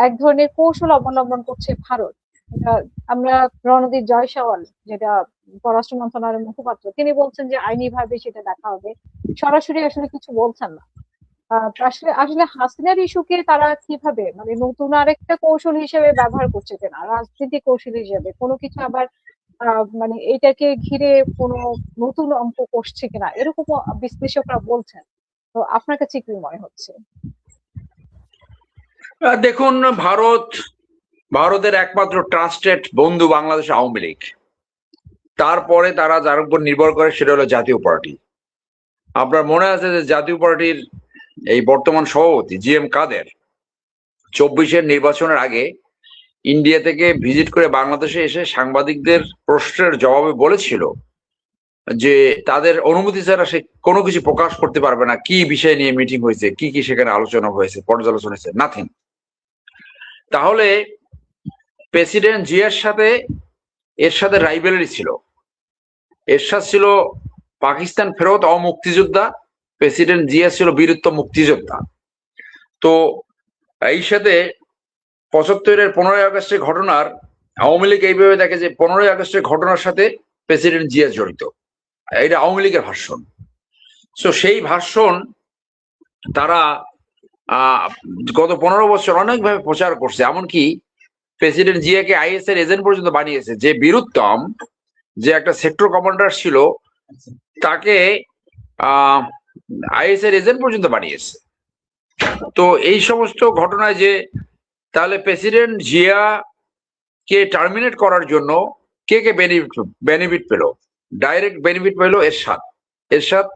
এক ধরনের কৌশল অবলম্বন করছে ভারত। আমরা রণদীপ জয়সওয়াল, যেটা পররাষ্ট্র মন্ত্রণালয়ের মুখপাত্র, তিনি বলছেন যে আইনিভাবে সেটা দেখা হবে, সরাসরি আসলে কিছু বলছেন না। আসলে আসলে হাসিনার ইস্যুকে তারা কিভাবে মানে নতুন আরেকটা কৌশল হিসেবে ব্যবহার করছে কিনা, রাজনীতি কৌশল হিসেবে কোনো কিছু আবার মানে এটাকে ঘিরে কোনো নতুন অঙ্ক কষছে কিনা, এরকম বিশ্লেষকরা বলছেন। তো আপনার কাছে কি মনে হচ্ছে? দেখুন, ভারতের একমাত্র ট্রাস্টেড বন্ধু বাংলাদেশ আওয়ামী লীগ। তারপরে তারা যার উপর নির্ভর করে সেটা হলো জাতীয় পার্টি। আপনার মনে আছে যে জাতীয় পার্টির এই বর্তমান সভাপতি GM কাদের 24-এর নির্বাচনের আগে ইন্ডিয়া থেকে ভিজিট করে বাংলাদেশে এসে সাংবাদিকদের প্রশ্নের জবাবে বলেছিল যে তাদের অনুমতি ছাড়া সে কোনো কিছু প্রকাশ করতে পারবে না, কি বিষয় নিয়ে মিটিং হয়েছে, কি কি সেখানে আলোচনা হয়েছে, পর্যালোচনা হয়েছে, নাথিং। তাহলে প্রেসিডেন্ট জিয়ার সাথে এর সাথে রাইভেলারি ছিল। এরশাদ ছিল পাকিস্তান ফেরত অমুক্তিযোদ্ধা, প্রেসিডেন্ট জিয়া ছিল বীরত্ব মুক্তিযোদ্ধা। তো এই সাথে 75-এর 15ই আগস্টের ঘটনার আওয়ামী লীগ এইভাবে দেখে যে 15ই আগস্টের ঘটনার সাথে প্রেসিডেন্ট জিয়া জড়িত, এটা আওয়ামী লীগের ভাষণ। তো সেই ভাষণ তারা গত 15 বছর অনেকভাবে প্রচার করছে, এমনকি প্রেসিডেন্ট জিয়াকে IS এর এজেন্ট পর্যন্ত বানিয়েছে। যে বীরুত্তম, যে একটা সেক্টর কমান্ডার ছিল, তাকে IS এর এজেন্ট পর্যন্ত বানিয়েছে। তো এই সমস্ত ঘটনায় যে তাহলে প্রেসিডেন্ট জিয়া কে টার্মিনেট করার জন্য কে কে বেনিফিট পেল? ডাইরেক্ট বেনিফিট পেল এরশাদ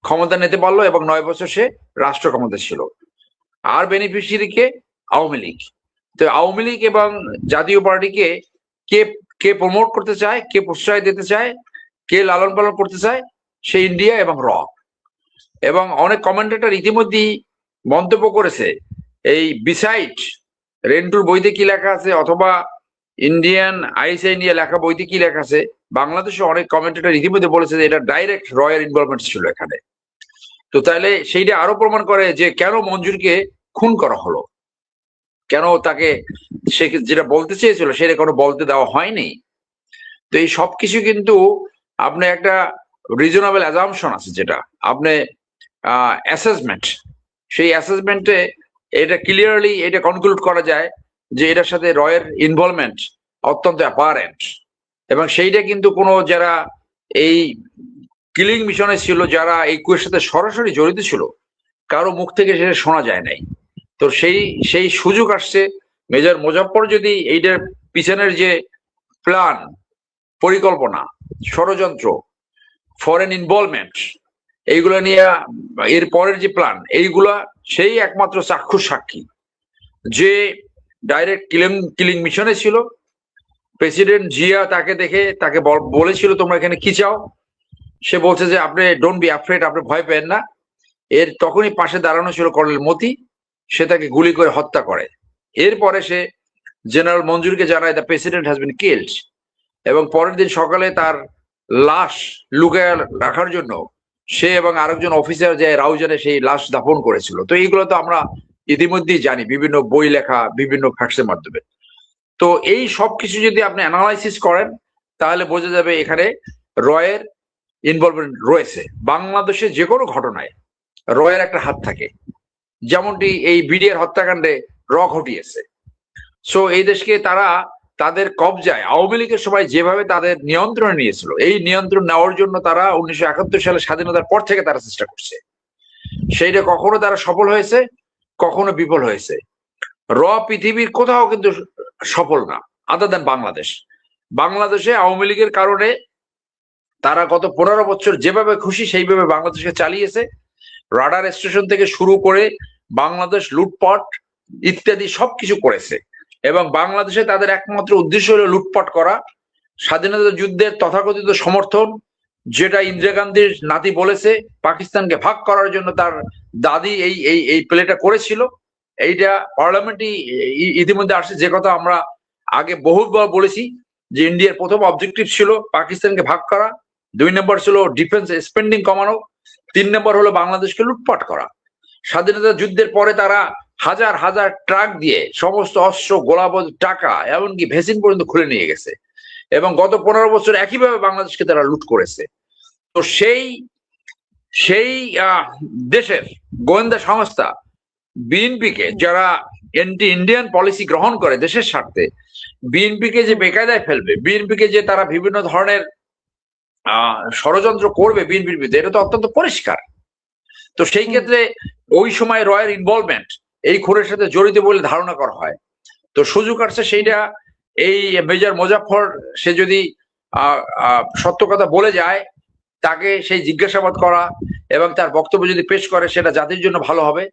ক্ষমতা নিতে পারলো এবং 9 বছর সে রাষ্ট্র ক্ষমতা ছিল। আর বেনিফিশিয়ারি কে? আওয়ামী লীগ। তো আওয়ামী লীগ এবং জাতীয় পার্টিকে কে কে প্রমোট করতে চায়, কে প্রশ্রয় দিতে চায়, কে লালন পালন করতে চায়? সে ইন্ডিয়া এবং এবং অনেক কমেন্টেটর ইতিমধ্যেই মন্তব্য করেছে, এই বিসাইড রেন্টুর বইতে কি লেখা আছে অথবা ইন্ডিয়ান ISI নিয়ে লেখা বইতে কি লেখা আছে, বাংলাদেশে অনেক কমেন্টেটর ইতিমধ্যে বলেছে যে এটা ডাইরেক্ট রয়ের ইনভলভমেন্ট ছিল এখানে। তো তাহলে সেইটা আরো প্রমাণ করে যে কেন মঞ্জুরকে খুন করা হলো, কেন তাকে সে যেটা বলতে চেয়েছিল সেটা কোনো বলতে দেওয়া হয়নি। তো এই সবকিছু কিন্তু আপনি একটা রিজনেবল অ্যাজাম্পশন আছে, যেটা আপনি অ্যাসেসমেন্ট, সেই অ্যাসেসমেন্টে এটা ক্লিয়ারলি এটা কনক্লুড করা যায় যে এটার সাথে রয়ের ইনভলভমেন্ট অত্যন্ত অ্যাপারেন্ট। এবং সেইটা কিন্তু কোনো যারা এই কিলিং মিশনে ছিল, যারা এই কুয়ের সাথে সরাসরি জড়িত ছিল, কারো মুখ থেকে সেটা শোনা যায় নাই। তো সেই সুযোগ আসছে মেজর মুজাফফর যদি এইটার পিছনের যে প্ল্যান, পরিকল্পনা, ষড়যন্ত্র, ফরেন ইনভলভমেন্ট, এইগুলা নিয়ে এর পরের যে প্ল্যান, এইগুলা সেই একমাত্র চাক্ষুষ সাক্ষী যে ডাইরেক্ট কিলিং মিশনে ছিল। প্রেসিডেন্ট জিয়া তাকে দেখে তাকে বলেছিল তোমরা এখানে কি চাও? সে বলছে যে আপনি ডোন্ট বি অ্যাফ্রেড, আপনি ভয় পেন না। এর তখনই পাশে দাঁড়ানো ছিল কর্নেল মতি, সে তাকে গুলি করে হত্যা করে। এরপরে সে জেনারেল মঞ্জুরকে জানায় the president has been killed, এবং পরের দিন সকালে তার লাশ লুকায় রাখার জন্য সে এবং আরেকজন অফিসার যে রাউজানে সেই লাশ দাফন করেছিল। তো এইগুলো তো আমরা ইতিমধ্যেই জানি বিভিন্ন বই লেখা, বিভিন্ন ফ্যাক্টসের মাধ্যমে। তো এই সবকিছু যদি আপনি অ্যানালাইসিস করেন তাহলে বোঝা যাবে এখানে রয়ের ইনভলভমেন্ট রয়েছে। বাংলাদেশে যে কোনো ঘটনায় রয়ের একটা হাত থাকে, যেমনটি এই বিডিআর হত্যাকাণ্ডে ঘটিয়েছে। সো এই দেশকে তারা তাদের কবজায় আওয়ামী লীগের সময় যেভাবে তাদের নিয়ন্ত্রণে নিয়েছিল, এই নিয়ন্ত্রণ নেওয়ার জন্য তারা 1971 সালে স্বাধীনতার পর থেকে তারা চেষ্টা করছে। সেইটা কখনো তারা সফল হয়েছে, কখনো বিফল হয়েছে। পৃথিবীর কোথাও কিন্তু সফল না আদার দেন বাংলাদেশে আওয়ামী লীগের কারণে তারা গত 15 বছর যেভাবে খুশি সেইভাবে বাংলাদেশকে চালিয়েছে। রাডার স্টেশন থেকে শুরু করে বাংলাদেশ লুটপাট ইত্যাদি সবকিছু করেছে, এবং বাংলাদেশে তাদের একমাত্র উদ্দেশ্য হলো লুটপাট করা। স্বাধীনতা যুদ্ধের তথাকথিত সমর্থন, যেটা ইন্দিরা গান্ধীর নাতি বলেছে পাকিস্তানকে ভাগ করার জন্য তার দাদি এই প্লেটা করেছিল, এইটা পার্লামেন্টই ইতিমধ্যে আসছে। যে কথা আমরা আগে বহুবার বলেছি যে ইন্ডিয়ার প্রথম অবজেক্টিভ ছিল পাকিস্তানকে ভাগ করা, 2 নম্বর ছিল ডিফেন্স স্পেন্ডিং কমানো, 3 নম্বর হলো বাংলাদেশকে লুটপাট করা। স্বাধীনতা যুদ্ধের পরে তারা হাজার হাজার ট্রাক দিয়ে সমস্ত অস্ত্র, গোলাবারুদ, টাকা, এমনকি ভ্যাসিন পর্যন্ত খুলে নিয়ে গেছে। এবং গত 15 বছর একইভাবে বাংলাদেশকে তারা লুট করেছে। তো সেই দেশের গোয়েন্দা সংস্থা বিএনপিকে, যারা এন্টি ইন্ডিয়ান পলিসি গ্রহণ করে দেশের স্বার্থে, বিএনপিকে যে বেকায়দায় ফেলবে, বিএনপিকে যে তারা বিভিন্ন ধরনের ষড়যন্ত্র করবে বিএনপির বিরুদ্ধে, এটা তো অত্যন্ত পরিষ্কার। তো সেই ক্ষেত্রে ওই সময় রয়ের ইনভলভমেন্ট এই খুনের সাথে জড়িত বলে ধারণা করা হয়। তো সুযোগ আসছে সেইটা, এই মেজর মোজাফফর সে যদি সত্য কথা বলে যায়, তাকে সেই জিজ্ঞাসাবাদ করা এবং তার বক্তব্য যদি পেশ করে, সেটা জাতির জন্য ভালো হবে।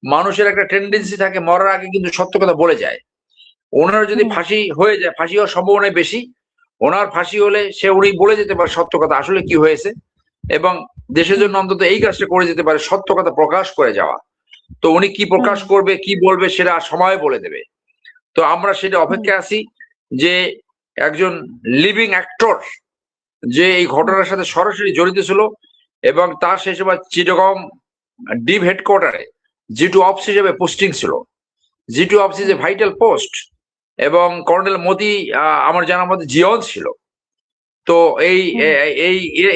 মানুষের একটা টেন্ডেন্সি থাকে মরার আগে কিন্তু সত্য কথা বলে যায়। ওনার যদি ফাঁসি হয়ে যায়, ফাঁসি হওয়ার সম্ভাবনা বেশি। ওনার ফাঁসি হলে উনি বলে যেতে পারে সত্য কথা আসলে কি হয়েছে, এবং দেশের জন্য অন্তত এই কাজটা করে যেতে পারে, সত্য কথা প্রকাশ করে যাওয়া। তো উনি কি প্রকাশ করবে, কি বলবে, সেটা সময় বলে দেবে। তো আমরা সেটা অপেক্ষায় আছি যে একজন লিভিং অ্যাক্টর যে এই ঘটনার সাথে সরাসরি জড়িত ছিল, এবং তার সেই সময় চিটাগং ডিপ হেডকোয়ার্টারে G2 অফিস হিসেবে পোস্টিং ছিল। G2 office is a vital post, এবং কর্নেল মোদি আমার জানার মধ্যে জিয়ন ছিল। তো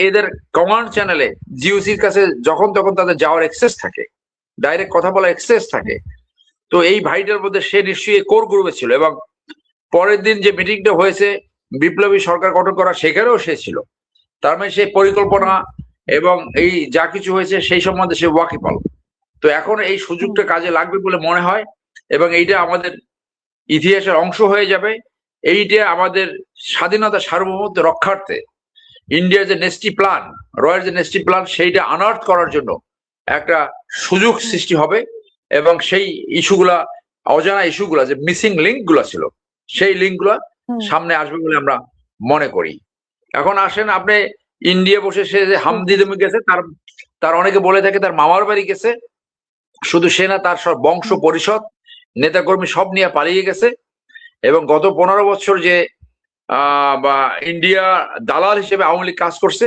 এদের কমান্ড চ্যানেলে জিওসির কাছে যখন তখন তাদের যাওয়ার এক্সেস থাকে, ডাইরেক্ট কথা বলার এক্সেস থাকে। তো এই ভাইটার মধ্যে সে নিশ্চয়ই কোর গ্রুপে ছিল, এবং পরের দিন যে মিটিংটা হয়েছে বিপ্লবী সরকার গঠন করা, সেখানেও সে ছিল। তার মানে সেই পরিকল্পনা এবং এই যা কিছু হয়েছে সেই সম্বন্ধে সে ওয়াকিবহাল। তো এখন এই সুযোগটা কাজে লাগবে বলে মনে হয়, এবং এইটা আমাদের ইতিহাসের অংশ হয়ে যাবে। এইটা আমাদের স্বাধীনতা সার্বভৌমত্ব রক্ষার্থে ইন্ডিয়ার যে নেস্টি প্ল্যান, রয়ের যে নেস্টি প্ল্যান, সেইটা আনার্থ করার জন্য একটা সুযোগ সৃষ্টি হবে, এবং সেই ইস্যুগুলা, অজানা ইস্যুগুলা, যে মিসিং লিঙ্ক গুলা ছিল, সেই লিঙ্ক গুলা সামনে আসবে বলে আমরা মনে করি। এখন আসেন, আপনি ইন্ডিয়া বসে সে যে হামদিদমে গেছে, তার অনেকে বলে থাকে তার মামার বাড়ি গেছে। শুধু সে না, তার সব বংশ পরিষদ, নেতাকর্মী সব নিয়ে পালিয়ে গেছে। এবং গত 15 বছর যে বা ইন্ডিয়া দালাল হিসেবে আওয়ামী লীগ কাজ করছে,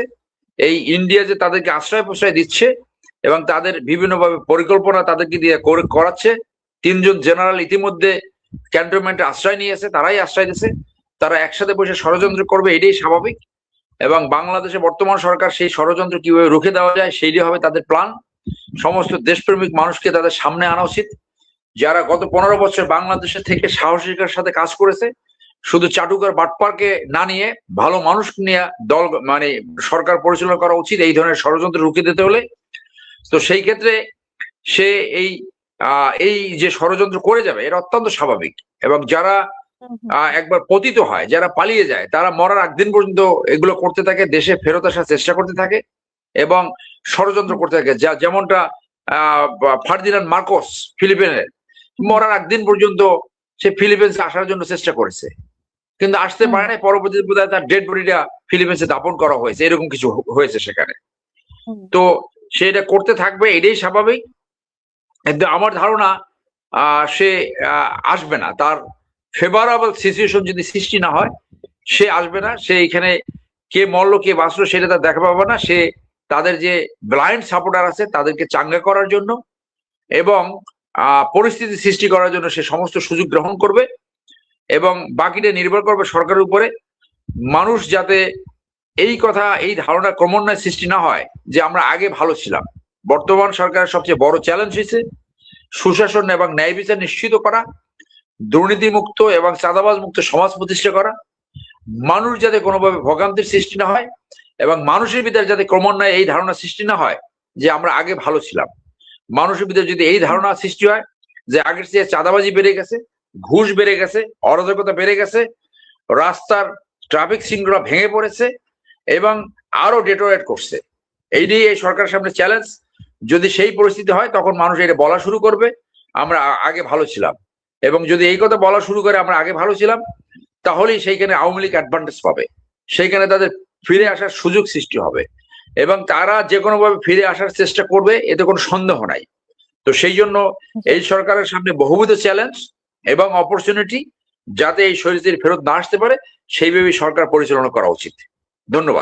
এই ইন্ডিয়া যে তাদেরকে আশ্রয় প্রশ্রয় দিচ্ছে এবং তাদের বিভিন্নভাবে পরিকল্পনা তাদেরকে দিয়ে করাচ্ছে। 3 জন জেনারেল ইতিমধ্যে ক্যান্টনমেন্টে আশ্রয় নিয়েছে, তারাই আশ্রয় দিয়েছে। তারা একসাথে বসে ষড়যন্ত্র করবে, এটাই স্বাভাবিক। এবং বাংলাদেশে বর্তমান সরকার সেই ষড়যন্ত্র কিভাবে রুখে দেওয়া যায়, সেইটাই হবে তাদের প্ল্যান। সমস্ত দেশপ্রেমিক মানুষকে তাদের সামনে আনা উচিত, যারা গত 15 বছর বাংলাদেশের থেকে সাহসিকতার সাথে কাজ করেছে। শুধু চাটুকার বাটপারকে না নিয়ে ভালো মানুষ নিয়ে দল, মানে সরকার পরিচালনা করা উচিত এই ধরনের ষড়যন্ত্র রুখে দিতে হলে। তো সেই ক্ষেত্রে সে এই যে ষড়যন্ত্র করে যাবে, এটা অত্যন্ত স্বাভাবিক। এবং যারা একবার পতিত হয়, যারা পালিয়ে যায়, তারা মরার একদিন পর্যন্ত এগুলো করতে থাকে, দেশে ফেরত আসার চেষ্টা করতে থাকে এবং ষড়যন্ত্র করতে থাকে। যেমনটা ফার্দিনান্দ মার্কোস ফিলিপিনের, মরার একদিন পর্যন্ত সে ফিলিপিন্সে আসার জন্য চেষ্টা করেছে, কিন্তু আসতে পারে না। পরবর্তীতে বোধহয় তার ডেড বডিটা ফিলিপিন্সে দাপন করা হয়েছে, এরকম কিছু হয়েছে সেখানে। তো সে এটা করতে থাকবে, এটাই স্বাভাবিক। কিন্তু আমার ধারণা সে আসবে না। তার ফেভারেবল সিচুয়েশন যদি সৃষ্টি না হয়, সে আসবে না। সে এখানে কে মরলো কে বাঁচলো সেটা তার দেখা পাবে না। সে তাদের যে ব্লাইন্ড সাপোর্টার আছে তাদেরকে চাঙ্গা করার জন্য এবং পরিস্থিতি সৃষ্টি করার জন্য সে সমস্ত সুযোগ গ্রহণ করবে, এবং বাকিটা নির্ভর করবে সরকারের উপরে। মানুষ যাতে এই ধারণা ক্রমান্বয়ে সৃষ্টি না হয় যে আমরা আগে ভালো ছিলাম। বর্তমান সরকারের সবচেয়ে বড় চ্যালেঞ্জ হয়েছে সুশাসন এবং ন্যায় বিচার নিশ্চিত করা, দুর্নীতিমুক্ত এবং চাঁদাবাজ মুক্ত সমাজ প্রতিষ্ঠা করা। মানুষ যাতে কোনোভাবে ভোগান্তির সৃষ্টি না হয়, এবং মানুষের ভিতরে যাতে ক্রমান্বয়ে এই ধারণা সৃষ্টি না হয় যে আমরা আগে ভালো ছিলাম। মানুষের ভিতরে যদি এই ধারণা সৃষ্টি হয় যে আগের চেয়ে চাঁদাবাজি বেড়ে গেছে, ঘুষ বেড়ে গেছে, অরাজকতা বেড়ে গেছে, রাস্তার ট্রাফিক শৃঙ্খলা ভেঙে পড়েছে এবং আরো ডেটোরেট করছে, এইটাই এই সরকারের সামনে চ্যালেঞ্জ। যদি সেই পরিস্থিতি হয়, তখন মানুষ এটা বলা শুরু করবে আমরা আগে ভালো ছিলাম। এবং যদি এই কথা বলা শুরু করে আমরা আগে ভালো ছিলাম, তাহলেই সেইখানে আওয়ামী লীগ অ্যাডভান্টেজ পাবে, সেইখানে তাদের ফিরে আসার সুযোগ সৃষ্টি হবে এবং তারা যে কোনো ভাবে ফিরে আসার চেষ্টা করবে, এতে কোনো সন্দেহ নাই। তো সেই জন্য এই সরকারের সামনে বহুবিধ চ্যালেঞ্জ এবং অপরচুনিটি, যাতে এই শরীর ফেরত না আসতে পারে সেইভাবে সরকার পরিচালনা করা উচিত। ধন্যবাদ।